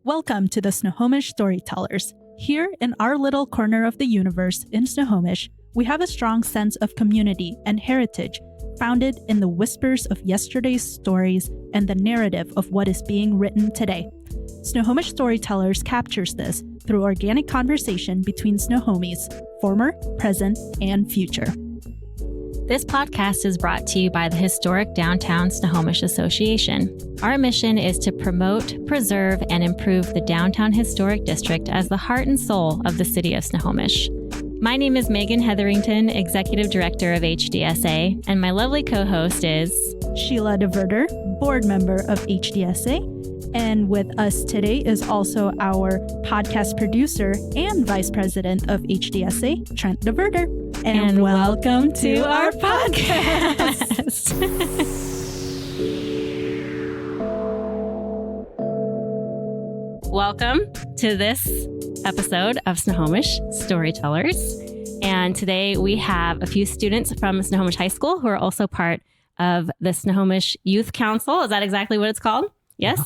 Welcome to the Snohomish Storytellers. Here in our little corner of the universe in Snohomish, we have a strong sense of community and heritage founded in the whispers of yesterday's stories and the narrative of what is being written today. Snohomish Storytellers captures this through organic conversation between Snohomies, former, present, and future. This podcast is brought to you by the historic Downtown Snohomish Association. Our mission is to promote, preserve, and improve the Downtown Historic District as the heart and soul of the city of Snohomish. My name is Megan Hetherington, Executive Director of HDSA, and my lovely co-host is Sheila DeVerter, board member of HDSA. And with us today is also our podcast producer and vice president of HDSA, Trent DeVerter. And welcome to our podcast. Welcome to this episode of Snohomish Storytellers. And today we have a few students from Snohomish High School who are also part of the Snohomish Youth Council. Is that exactly what it's called? Yes? Yeah.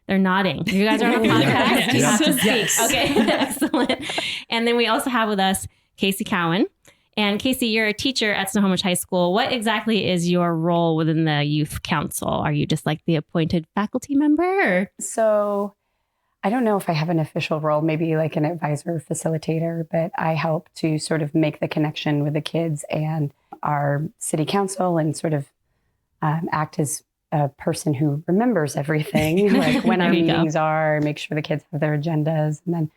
They're nodding. You guys are on a podcast. You have to speak. Yes. Okay, excellent. And then we also have with us Casey Cowan. And Casey, you're a teacher at Snohomish High School. What exactly is your role within the youth council? Are you just like the appointed faculty member? Or? So I don't know if I have an official role, maybe like an advisor or facilitator, but I help to sort of make the connection with the kids and our city council and sort of act as a person who remembers everything, like when our meetings are, make sure the kids have their agendas. And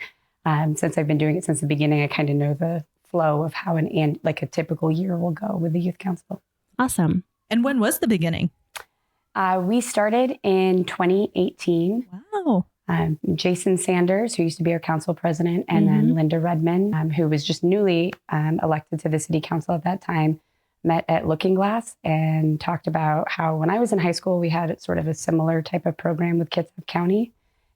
then since I've been doing it since the beginning, I kind of know the flow of how a typical year will go with the youth council. Awesome. And when was the beginning? We started in 2018. Wow. Jason Sanders, who used to be our council president, and then Linda Redman, who was just newly elected to the city council at that time, met at Looking Glass and talked about how when I was in high school, we had sort of a similar type of program with Kitsap County.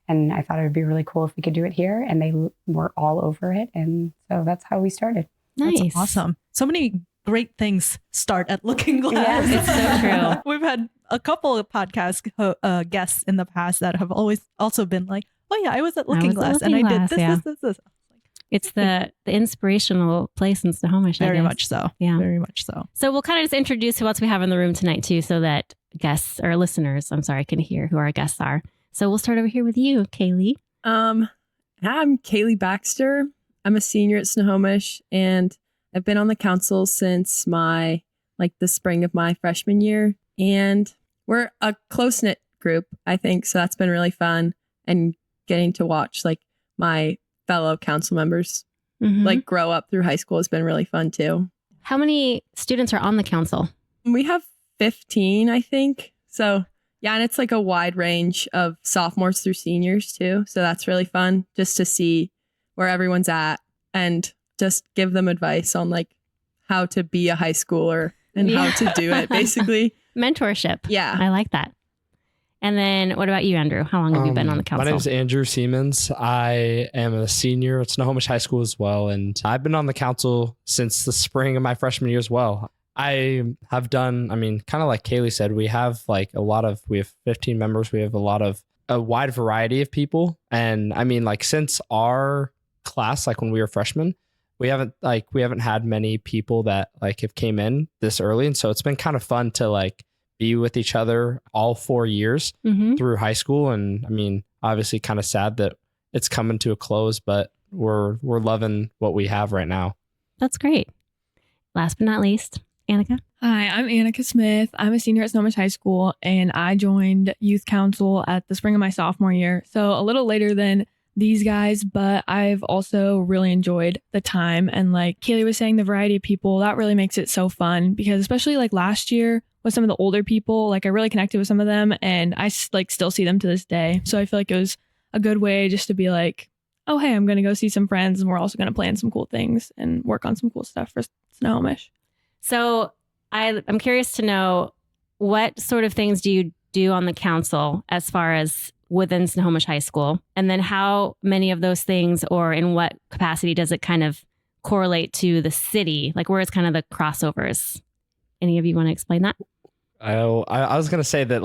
And I thought it would be really cool if we could do it here. And they were all over it. And so that's how we started. Nice. That's awesome. So many great things start at Looking Glass. Yes, it's so true. We've had a couple of podcast guests in the past that have always also been like, oh yeah, I was at Looking Glass and I did this. It's the inspirational place in Snohomish. Very much so. Yeah. Very much so. So we'll kind of just introduce who else we have in the room tonight too, so that guests or listeners, can hear who our guests are. So we'll start over here with you, Kaylee. I'm Kaylee Baxter. I'm a senior at Snohomish, and I've been on the council since the spring of my freshman year. And we're a close-knit group, I think. So that's been really fun, and getting to watch my fellow council members grow up through high school has been really fun too. How many students are on the council? We have 15, I think. So yeah, and it's a wide range of sophomores through seniors too. So that's really fun just to see where everyone's at and just give them advice on how to be a high schooler and how to do it, basically. Mentorship. Yeah. I like that. And then what about you, Andrew? How long have you been on the council? My name is Andrew Siemens. I am a senior at Snohomish High School as well. And I've been on the council since the spring of my freshman year as well. I have done, kind of like Kaylee said, we have we have 15 members. We have a wide variety of people. And since our class, when we were freshmen, we haven't had many people that have came in this early. And so it's been kind of fun to be with each other all 4 years through high school. And obviously kind of sad that it's coming to a close, but we're loving what we have right now. That's great. Last but not least, Annika. Hi, I'm Annika Smith. I'm a senior at Snohomish High School, and I joined youth council at the spring of my sophomore year. So a little later than these guys, but I've also really enjoyed the time. And like Kaylee was saying, the variety of people, that really makes it so fun, because especially last year with some of the older people, I really connected with some of them, and I still see them to this day. So I feel like it was a good way just to be oh, hey, I'm going to go see some friends, and we're also going to plan some cool things and work on some cool stuff for Snohomish. So I'm curious to know, what sort of things do you do on the council as far as within Snohomish High School? And then how many of those things, or in what capacity, does it kind of correlate to the city? Where is kind of the crossovers? Any of you want to explain that? I was going to say that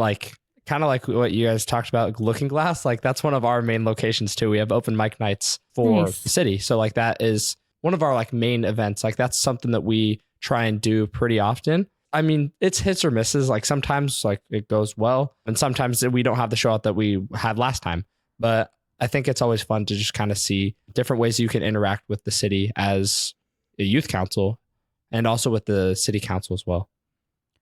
kind of like what you guys talked about, Looking Glass, like that's one of our main locations too. We have open mic nights for Nice. the city. So like that is one of our like main events. Like that's something that we try and do pretty often. I mean, it's hits or misses. Like sometimes like it goes well and sometimes we don't have the show out that we had last time. But I think it's always fun to just kind of see different ways you can interact with the city as a youth council and also with the city council as well.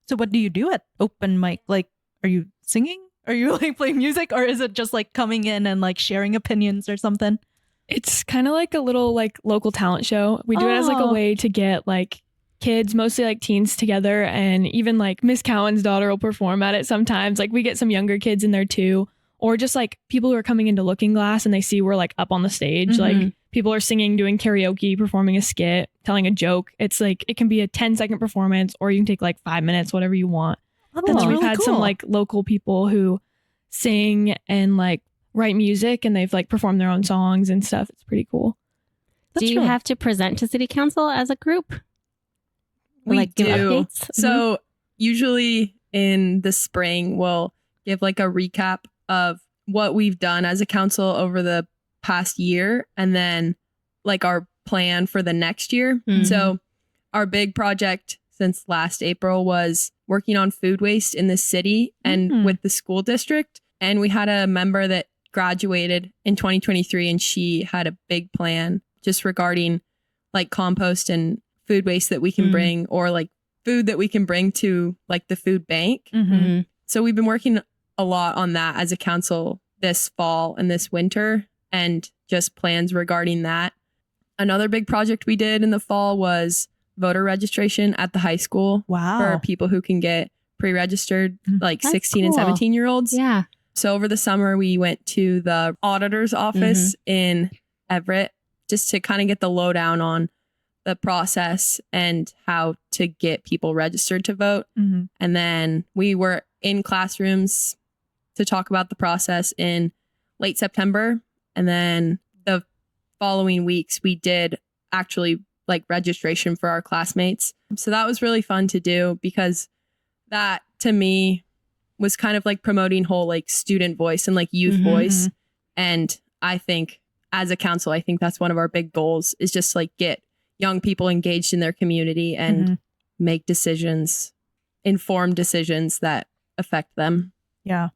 So what do you do at open mic? Like, are you singing? Are you like playing music, or is it just like coming in and like sharing opinions or something? It's kind of like a little like local talent show. We do it as like a Oh. way to get like kids, mostly like teens together, and even like Miss Cowan's daughter will perform at it sometimes. Like we get some younger kids in there too, or just like people who are coming into Looking Glass and they see we're like up on the stage. Like Mhm. people are singing, doing karaoke, performing a skit, telling a joke. It's like it can be a 10-second performance, or you can take like 5 minutes, whatever you want. Oh, And that's then we've really had some cool. like local people who sing and like write music, and they've like performed their own songs and stuff. It's pretty cool. That's Do you really- have to present to city council as a group? Or, We like give do. updates? So usually in the spring, we'll give like a recap of what we've done as a council over the past year and then like our plan for the next year. Mhm. So our big project since last April was working on food waste in the city and Mhm. with the school district. And we had a member that graduated in 2023 and she had a big plan just regarding like compost and food waste that we can Mm. bring, or like food that we can bring to like the food bank. Mhm. Mhm. So we've been working a lot on that as a council this fall and this winter, and just plans regarding that. Another big project we did in the fall was voter registration at the high school Wow. for people who can get pre-registered, like That's 16 and cool. 17-year-olds. Yeah. So over the summer, we went to the auditor's office in Everett just to kind of get the lowdown on the process and how to get people registered to vote. Mhm. And then we were in classrooms to talk about the process in late September. And then the following weeks, we did actually like registration for our classmates. So that was really fun to do because that to me was kind of like promoting whole like student voice and like youth Mhm. voice. And I think as a council, I think that's one of our big goals is just like get young people engaged in their community and Mhm. make decisions, informed decisions that affect them. Yeah.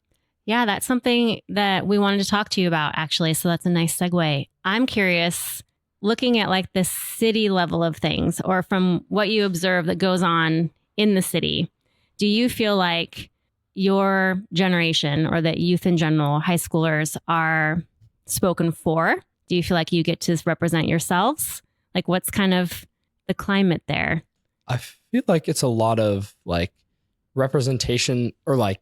Yeah, that's something that we wanted to talk to you about, actually. So that's a nice segue. I'm curious, looking at like the city level of things, or from what you observe that goes on in the city, do you feel like your generation or that youth in general, high schoolers, are spoken for? Do you feel like you get to represent yourselves? Like what's kind of the climate there? I feel like it's a lot of like representation or like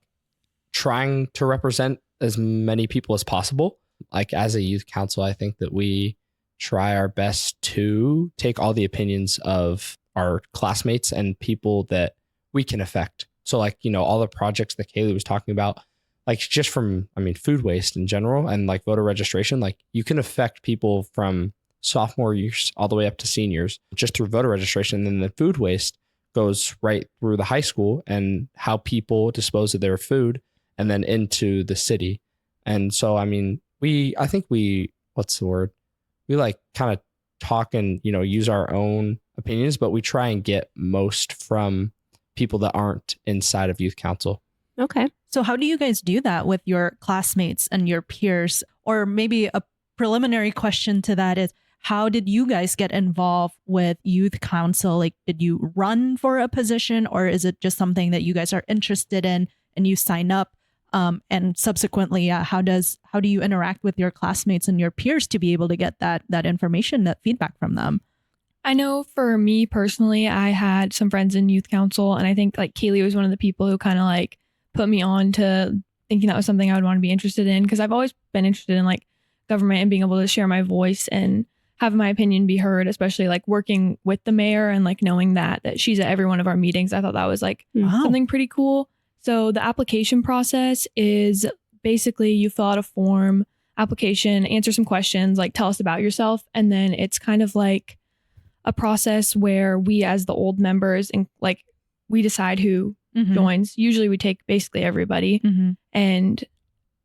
trying to represent as many people as possible. Like as a youth council, I think that we try our best to take all the opinions of our classmates and people that we can affect. So like, you know, all the projects that Kaylee was talking about, like just from, I mean, food waste in general and like voter registration, like you can affect people from sophomore years all the way up to seniors just through voter registration. And then the food waste goes right through the high school and how people dispose of their food and then into the city. And so, I mean, I think what's the word? We like kind of talk and, you know, use our own opinions, but we try and get most from people that aren't inside of youth council. Okay. So how do you guys do that with your classmates and your peers? Or maybe a preliminary question to that is, how did you guys get involved with youth council? Like, did you run for a position, or is it just something that you guys are interested in and you sign up? And subsequently, how do you interact with your classmates and your peers to be able to get that information, that feedback from them? I know for me personally, I had some friends in youth council, and I think like Kaylee was one of the people who kind of like put me on to thinking that was something I would want to be interested in, because I've always been interested in like government and being able to share my voice and have my opinion be heard, especially like working with the mayor and like knowing that she's at every one of our meetings. I thought that was like Wow. something pretty cool. So the application process is basically you fill out a form application, answer some questions, like tell us about yourself. And then it's kind of like a process where we as the old members and like we decide who Mhm. joins. Usually we take basically everybody. Mhm. and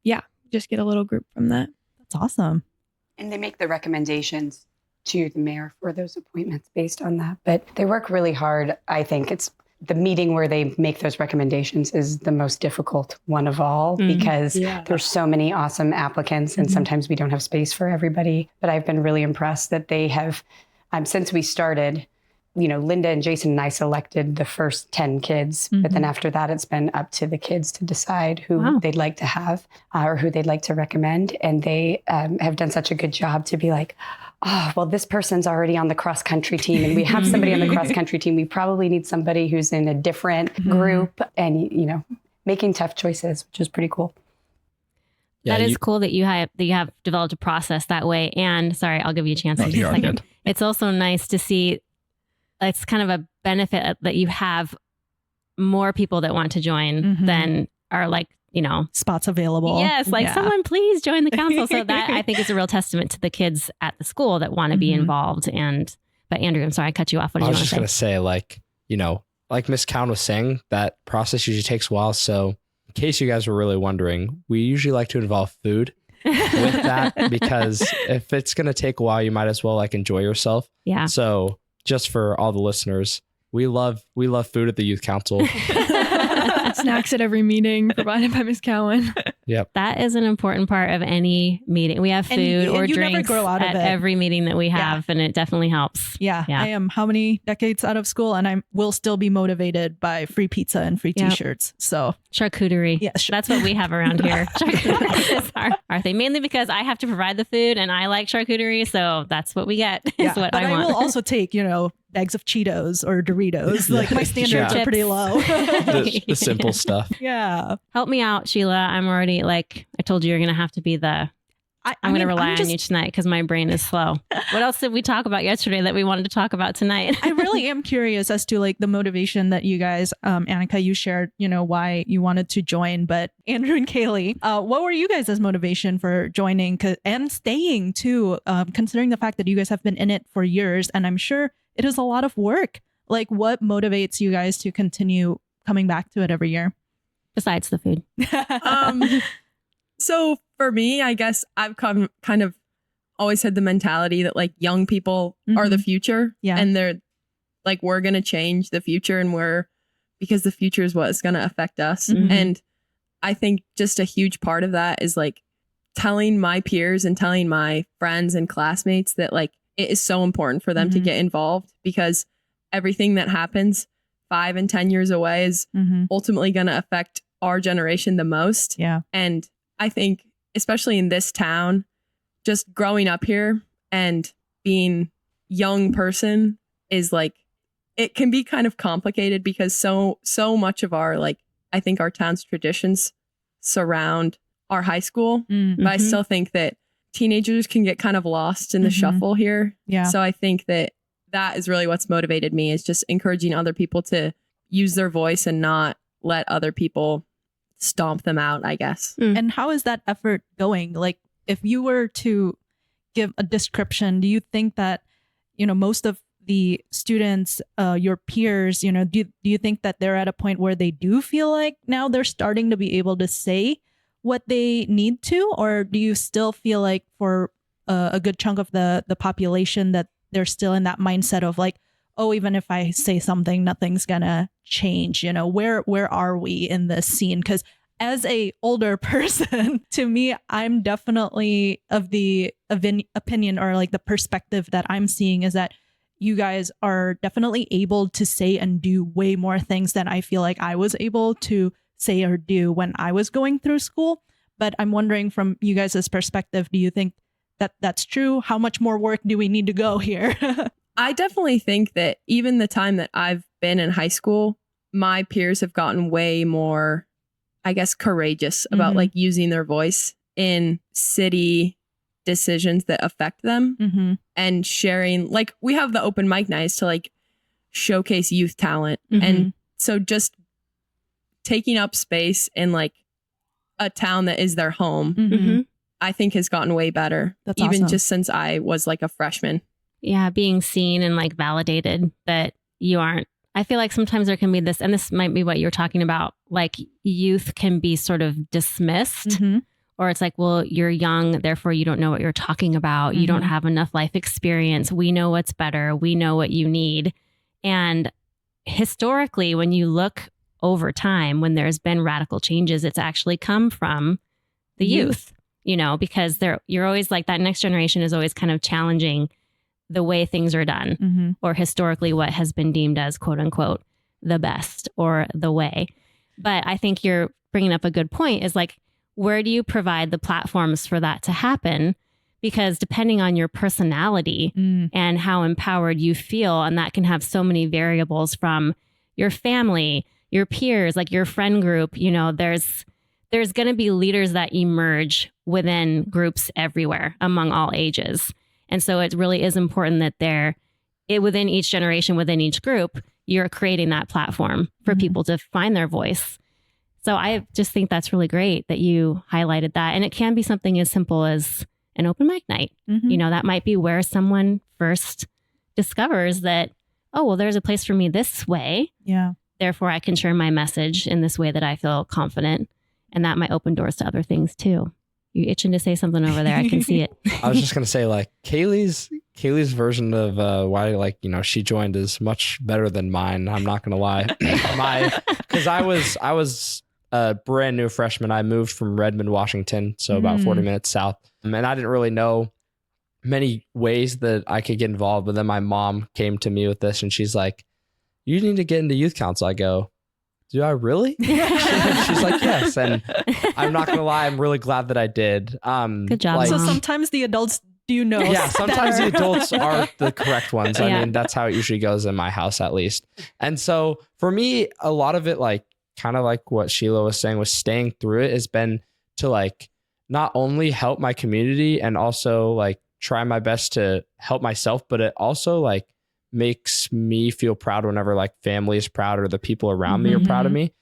yeah, just get a little group from that. That's awesome. And they make the recommendations to the mayor for those appointments based on that. But they work really hard. I think it's the meeting where they make those recommendations is the most difficult one of all because there's so many awesome applicants and sometimes we don't have space for everybody. But I've been really impressed that they have, since we started, Linda and Jason and I selected the first 10 kids, but then after that, it's been up to the kids to decide who they'd like to have or who they'd like to recommend. And they have done such a good job to be like, oh, well, this person's already on the cross country team and we have somebody on the cross country team. We probably need somebody who's in a different group and, making tough choices, which is pretty cool. That is cool that you have developed a process that way. And sorry, I'll give you a chance in a second. It's also nice to see. It's kind of a benefit that you have more people that want to join than are spots available. Yes, someone please join the council. So that I think is a real testament to the kids at the school that want to be involved. But Andrew, I'm sorry, I cut you off. What did you want to say? I was just going to say, like Miss Cowan was saying, that process usually takes a while. So in case you guys were really wondering, we usually like to involve food with that because if it's going to take a while, you might as well enjoy yourself. Yeah. So just for all the listeners, we love food at the youth council. Snacks at every meeting provided by Miss Cowan. Yep. That is an important part of any meeting. We have food or drinks at every meeting that we have, and it definitely helps. Yeah. I am how many decades out of school, and I will still be motivated by free pizza and free t-shirts. So charcuterie. Yeah, that's what we have around here. Charcuterie is our thing, mainly because I have to provide the food and I like charcuterie. So that's what we get. Is what but I want. will also take, bags of Cheetos or Doritos. My standards are pretty low. the simple stuff. Yeah. Help me out, Sheila. I'm already I told you you're going to have to be I'm going to rely on you tonight because my brain is slow. What else did we talk about yesterday that we wanted to talk about tonight? I really am curious as to the motivation that you guys, Annika, you shared, why you wanted to join. But Andrew and Kaylee, what were you guys' motivation for joining and staying too, considering the fact that you guys have been in it for years and I'm sure it is a lot of work. What motivates you guys to continue coming back to it every year? Besides the food. So for me, I guess I've kind of always had the mentality that young people are the future. Yeah. And they're we're going to change the future because the future is what is going to affect us. And I think just a huge part of that is telling my peers and telling my friends and classmates that it is so important for them to get involved because everything that happens 5 and 10 years away is ultimately going to affect our generation the most. Yeah. And I think, especially in this town, just growing up here and being young person is it can be kind of complicated because so much of our I think our town's traditions surround our high school. But I still think that teenagers can get kind of lost in the shuffle here. Yeah. So I think that is really what's motivated me is just encouraging other people to use their voice and not let other people stomp them out, I guess. And how is that effort going? If you were to give a description, do you think that, most of the students, your peers, do you think that they're at a point where they do feel like now they're starting to be able to say what they need to? Or do you still feel like for a good chunk of the population that they're still in that mindset of oh, even if I say something, nothing's gonna change. Where are we in this scene? Because as a older person, to me, I'm definitely of the opinion or the perspective that I'm seeing is that you guys are definitely able to say and do way more things than I feel like I was able to say or do when I was going through school. But I'm wondering from you guys' perspective, do you think that that's true? How much more work do we need to go here? I definitely think that even the time that I've been in high school, my peers have gotten way more, I guess, courageous about using their voice in city decisions that affect them and sharing. We have the open mic nights to showcase youth talent. And so just taking up space in a town that is their home, I think has gotten way better. That's even awesome. Just since I was a freshman. Yeah, being seen and validated that you aren't I feel like sometimes there can be this, and this might be what you're talking about, like youth can be sort of dismissed, Mhm. or it's like, well, you're young, therefore you don't know what you're talking about. You don't have enough life experience. We know what's better. We know what you need. And historically, when you look over time, when there's been radical changes, it's actually come from the youth, you know, because you're always like that next generation is always kind of challenging the way things are done, or historically what has been deemed as quote unquote the best or the way. But I think you're bringing up a good point is like, where do you provide the platforms for that to happen? Because depending on your personality and how empowered you feel, and that can have so many variables from your family, your peers, like your friend group, you know, there's going to be leaders that emerge within groups everywhere among all ages. And so it really is important that within each generation, within each group, you're creating that platform for people to find their voice. So I just think that's really great that you highlighted that. And it can be something as simple as an open mic night. You know, that might be where someone first discovers that, oh, well, there's a place for me this way. Yeah. Therefore, I can share my message in this way that I feel confident. And that might open doors to other things too. You itching to say something over there? I can see it. I was just gonna say, like, Kaylee's version of why, like, you know, she joined is much better than mine. I'm not gonna lie. Because I was a brand new freshman. I moved from Redmond, Washington, so about 40 minutes south, and I didn't really know many ways that I could get involved. But then my mom came to me with this, and she's like, "You need to get into youth council." I go, "Do I really?" She's like, "Yes." And I'm not gonna lie, I'm really glad that I did. Good job, like, So Mom. sometimes the adults do know. yeah, sometimes the better. adults are the correct ones. I Yeah. mean, that's how it usually goes in my house, at least. And so for me, a lot of it, like, kind of like what Sheila was saying, was staying through it, has been to, like, not only help my community and also, like, try my best to help myself, but it also, like, makes me feel proud whenever, like, family is proud or the people around me are proud of me.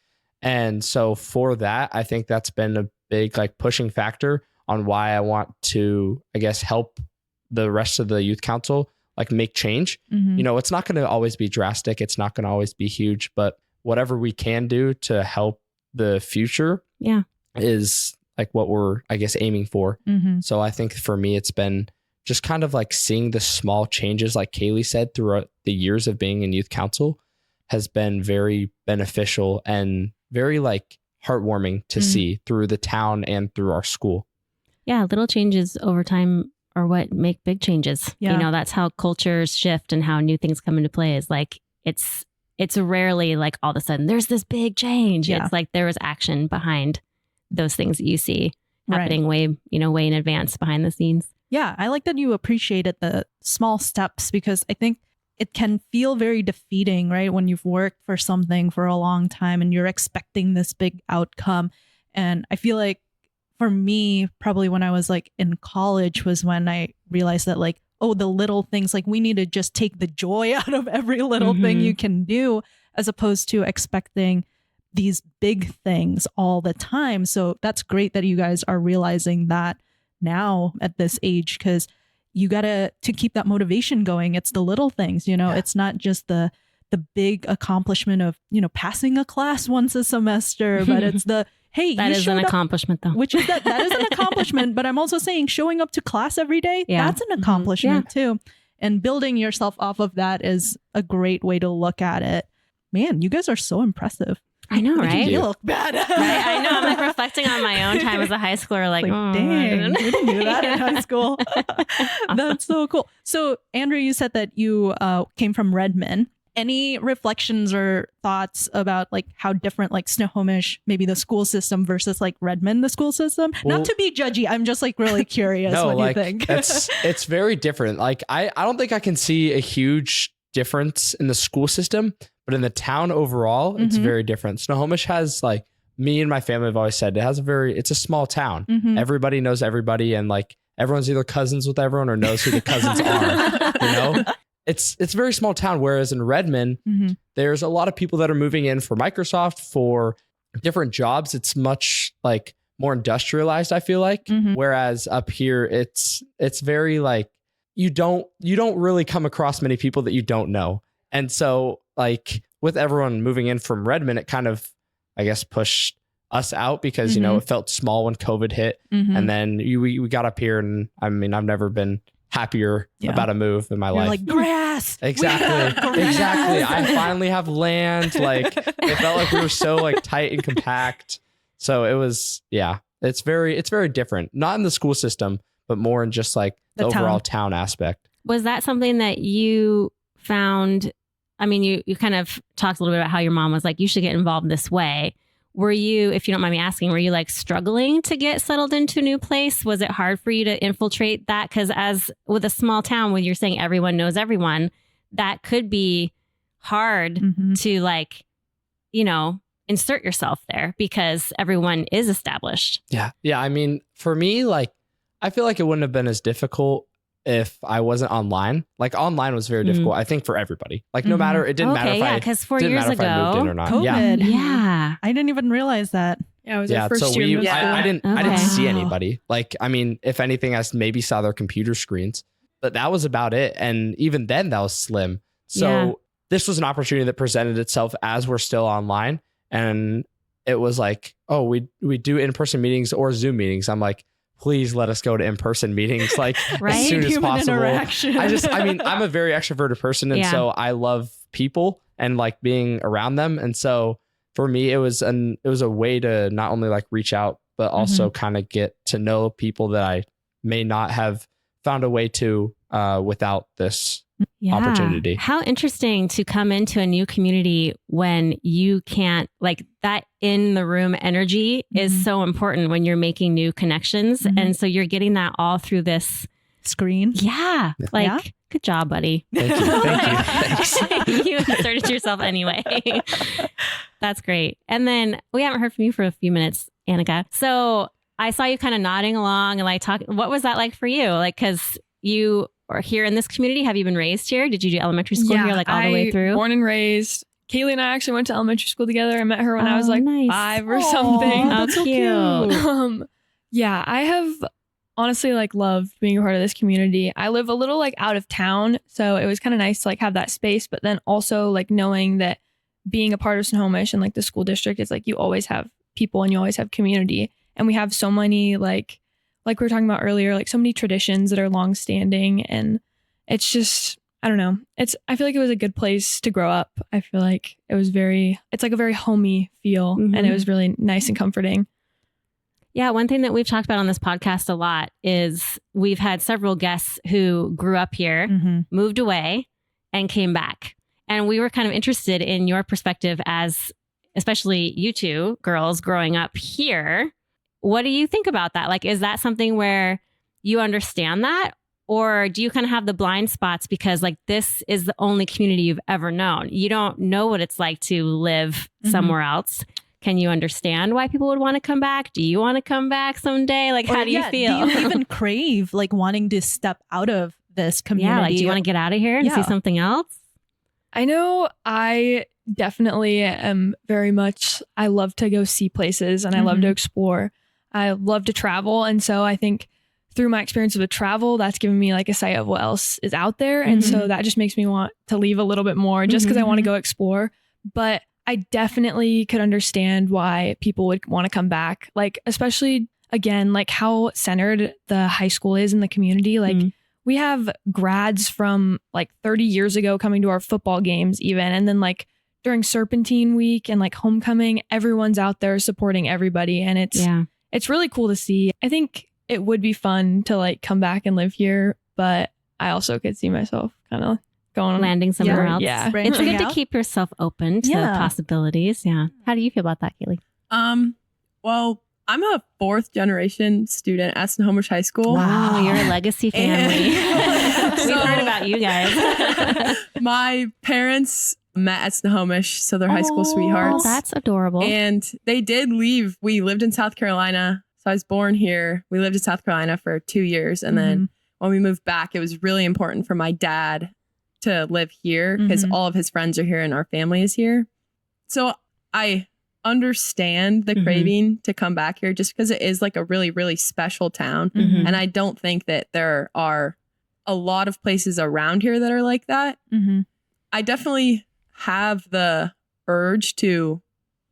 And so for that, I think that's been a big, like, pushing factor on why I want to, I guess, help the rest of the youth council, like, make change. You know, it's not going to always be drastic. It's not going to always be huge, but whatever we can do to help the future is, like, what we're, I guess, aiming for. So I think for me, it's been just kind of like seeing the small changes, like Kaylee said, throughout the years of being in youth council has been very beneficial and very, like, heartwarming to see through the town and through our school. Yeah, little changes over time are what make big changes. Yeah. You know, that's how cultures shift and how new things come into play is like, it's rarely like all of a sudden there's this big change. Yeah. It's like there was action behind those things that you see Right. happening way in advance behind the scenes. Yeah, I like that you appreciated the small steps, because I think it can feel very defeating, right? When you've worked for something for a long time and you're expecting this big outcome. And I feel like for me, probably when I was, like, in college was when I realized that, like, oh, the little things, like, we need to just take the joy out of every little thing you can do, as opposed to expecting these big things all the time. So that's great that you guys are realizing that now at this age, because you gotta, to keep that motivation going, it's the little things, you know. It's not just the big accomplishment of, you know, passing a class once a semester, but it's the, hey, That you is an showed up, accomplishment though. which is that is an accomplishment. But I'm also saying showing up to class every day, Yeah. that's an accomplishment too. And building yourself off of that is a great way to look at it. Man, you guys are so impressive. I know, right? You look bad. Right? I know. I'm like reflecting on my own time as a high schooler, like, oh, dang, we didn't do that in high school. That's so cool. So, Andrew, you said that you came from Redmond. Any reflections or thoughts about, like, how different, like, Snohomish, maybe the school system versus, like, Redmond, the school system? Well, Not to be judgy. I'm just, like, really curious No, what like, you think. it's very different. Like, I don't think I can see a huge difference in the school system, but in the town overall, it's very different. Snohomish has, like, me and my family have always said, it's a small town. Everybody knows everybody, and, like, everyone's either cousins with everyone or knows who the cousins are. You know, it's a very small town. Whereas in Redmond, there's a lot of people that are moving in for Microsoft, for different jobs. It's much, like, more industrialized, I feel like. Whereas up here, it's very, like, you don't really come across many people that you don't know. And so, like, with everyone moving in from Redmond, it kind of, I guess, pushed us out because, you know, it felt small when COVID hit. And then we got up here, and I mean, I've never been happier about a move in my life. Like grass. Exactly. Exactly. I finally have land. Like, it felt like we were so like tight and compact. So it was, it's very different. Not in the school system, but more in just like the overall town aspect. Was that something that you found? I mean, you kind of talked a little bit about how your mom was like, you should get involved this way. Were you, if you don't mind me asking, were you like struggling to get settled into a new place? Was it hard for you to infiltrate that? Because as with a small town, when you're saying everyone knows everyone, that could be hard to like, you know, insert yourself there because everyone is established. Yeah. Yeah. I mean, for me, like, I feel like it wouldn't have been as difficult if I wasn't online. Like, online was very difficult, I think, for everybody. Like, no matter, it didn't matter if because 4 years I moved ago, in or not. COVID. Yeah. I didn't even realize that. Yeah, it was our first so year. I didn't see Okay. anybody. Like, I mean, if anything, I maybe saw their computer screens, but that was about it. And even then, that was slim. So this was an opportunity that presented itself as we're still online. And it was like, oh, we do in-person meetings or Zoom meetings. I'm like, please let us go to in-person meetings like as soon as Human possible. interaction. I mean, I'm a very extroverted person. And so I love people and like being around them. And so for me, it was a way to not only like reach out, but also kind of get to know people that I may not have found a way to without this opportunity. How interesting to come into a new community when you can't, like, that in the room energy is so important when you're making new connections. And so you're getting that all through this screen. Yeah. Like, good job, buddy. Thank you. Thank you. You inserted yourself anyway. That's great. And then we haven't heard from you for a few minutes, Annika. So I saw you kind of nodding along and like talking. What was that like for you? Like, because you are here in this community. Have you been raised here? Did you do elementary school here, like all the way through? Born and raised. Kaylee and I actually went to elementary school together. I met her when I was like 5 or something. That's so cute. Yeah, I have honestly like loved being a part of this community. I live a little like out of town, so it was kind of nice to like have that space, but then also like knowing that being a part of Snohomish and like the school district is like you always have people and you always have community. And we have so many like we were talking about earlier, like so many traditions that are long standing, and it's just, I don't know. I feel like it was a good place to grow up. I feel like it's like a very homey feel, and it was really nice and comforting. Yeah, one thing that we've talked about on this podcast a lot is we've had several guests who grew up here, moved away, and came back. And we were kind of interested in your perspective as, especially you two girls growing up here. What do you think about that? Like, is that something where you understand that? Or do you kind of have the blind spots because like this is the only community you've ever known? You don't know what it's like to live somewhere else. Can you understand why people would want to come back? Do you want to come back someday? Like, how do you feel? Do you even crave like wanting to step out of this community? Yeah, like, do you want to get out of here and see something else? I know I definitely am very much, I love to go see places and I love to explore. I love to travel. And so I think through my experience with travel, that's given me like a sight of what else is out there. And so that just makes me want to leave a little bit more just because I want to go explore. But I definitely could understand why people would want to come back. Like, especially again, like how centered the high school is in the community. Like we have grads from like 30 years ago coming to our football games even. And then like during Serpentine week and like homecoming, everyone's out there supporting everybody. And it's really cool to see. I think it would be fun to like come back and live here, but I also could see myself kind of landing somewhere else. Yeah. It's good to keep yourself open to possibilities. Yeah. How do you feel about that, Kaylee? Well, I'm a 4th generation student at Snohomish High School. Wow, you're a legacy family. We've heard about you guys. My parents met at Snohomish, so they're high school sweethearts. That's adorable. And they did leave. We lived in South Carolina. So I was born here. We lived in South Carolina for 2 years. And then when we moved back, it was really important for my dad to live here because all of his friends are here and our family is here. So I understand the craving to come back here just because it is like a really, really special town. And I don't think that there are a lot of places around here that are like that. I definitely have the urge to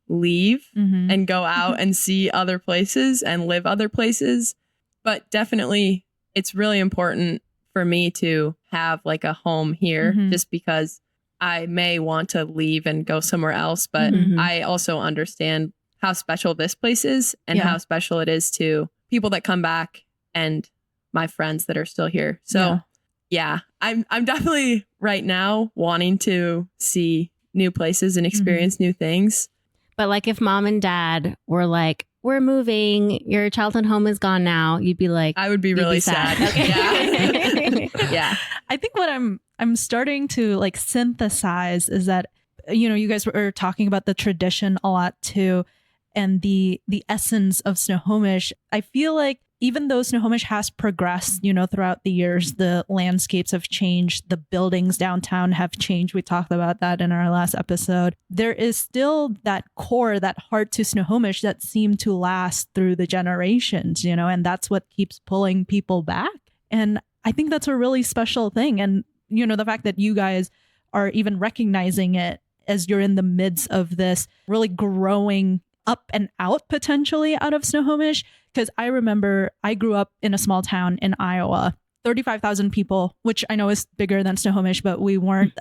leave Mhm. and go out and see other places and live other places. But definitely it's really important for me to have like a home here Mhm. just because I may want to leave and go somewhere else. But Mhm. I also understand how special this place is and Yeah. how special it is to people that come back and my friends that are still here. So yeah, I'm definitely right now wanting to see new places and experience new things. But like if mom and dad were like, we're moving, your childhood home is gone now, you'd be like, I would be you'd really be sad. Okay. Yeah. Yeah. I think what I'm starting to like synthesize is that, you know, you guys were talking about the tradition a lot too, and the essence of Snohomish. I feel like even though Snohomish has progressed, you know, throughout the years, the landscapes have changed, the buildings downtown have changed. We talked about that in our last episode. There is still that core, that heart to Snohomish that seemed to last through the generations, you know, and that's what keeps pulling people back. And I think that's a really special thing. And, you know, the fact that you guys are even recognizing it as you're in the midst of this really growing up and out potentially out of Snohomish. Because I remember I grew up in a small town in Iowa, 35,000 people, which I know is bigger than Snohomish, but we weren't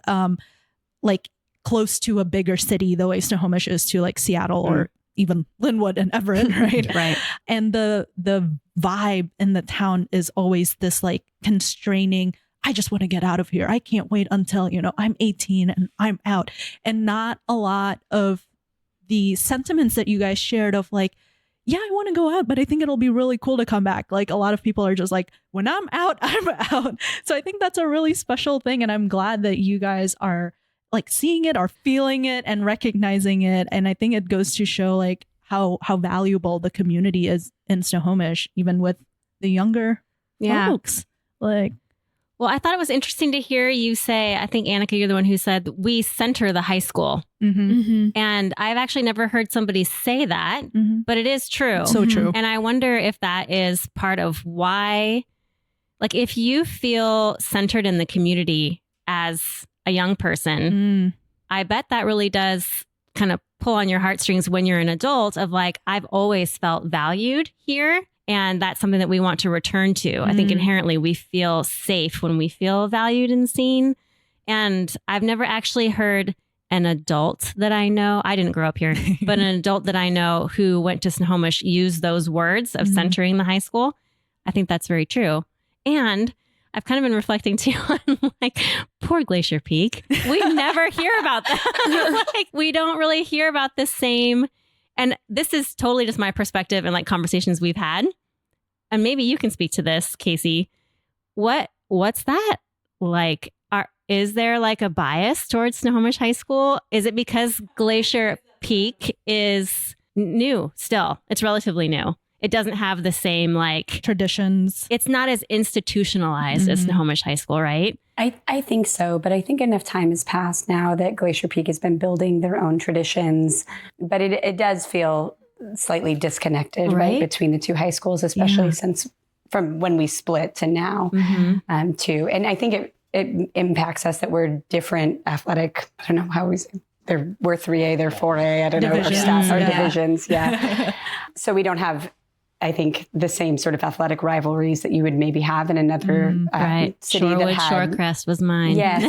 like close to a bigger city the way Snohomish is to like Seattle or even Linwood and Everett, right? Right. And the vibe in the town is always this like constraining, I just want to get out of here. I can't wait until, you know, I'm 18 and I'm out. And not a lot of the sentiments that you guys shared of like, yeah, I want to go out, but I think it'll be really cool to come back. Like a lot of people are just like, when I'm out, I'm out. So I think that's a really special thing. And I'm glad that you guys are like seeing it or feeling it and recognizing it. And I think it goes to show like how valuable the community is in Snohomish, even with the younger folks. Like, well, I thought it was interesting to hear you say, I think Annika, you're the one who said we center the high school. And I've actually never heard somebody say that, but it is true. So true. And I wonder if that is part of why, like if you feel centered in the community as a young person, I bet that really does kind of pull on your heartstrings when you're an adult of like, I've always felt valued here. And that's something that we want to return to. I think inherently we feel safe when we feel valued and seen. And I've never actually heard an adult that I know, I didn't grow up here, but an adult that I know who went to Snohomish use those words of centering the high school. I think that's very true. And I've kind of been reflecting too on like poor Glacier Peak. We never hear about that. Like we don't really hear about the same. And this is totally just my perspective and like conversations we've had. And maybe you can speak to this, Casey. What's that like? Is there like a bias towards Snohomish High School? Is it because Glacier Peak is new still? It's relatively new. It doesn't have the same like traditions. It's not as institutionalized as Snohomish High School, right? I think so, but I think enough time has passed now that Glacier Peak has been building their own traditions. But it does feel slightly disconnected, right, between the two high schools, especially since from when we split to now, too. And I think it impacts us that we're different athletic. I don't know how we're 3A, they're 4A. I don't know our stats, our divisions. Yeah. So we don't have, I think, the same sort of athletic rivalries that you would maybe have in another city Shorewood, that had. Shorecrest was mine. Yes,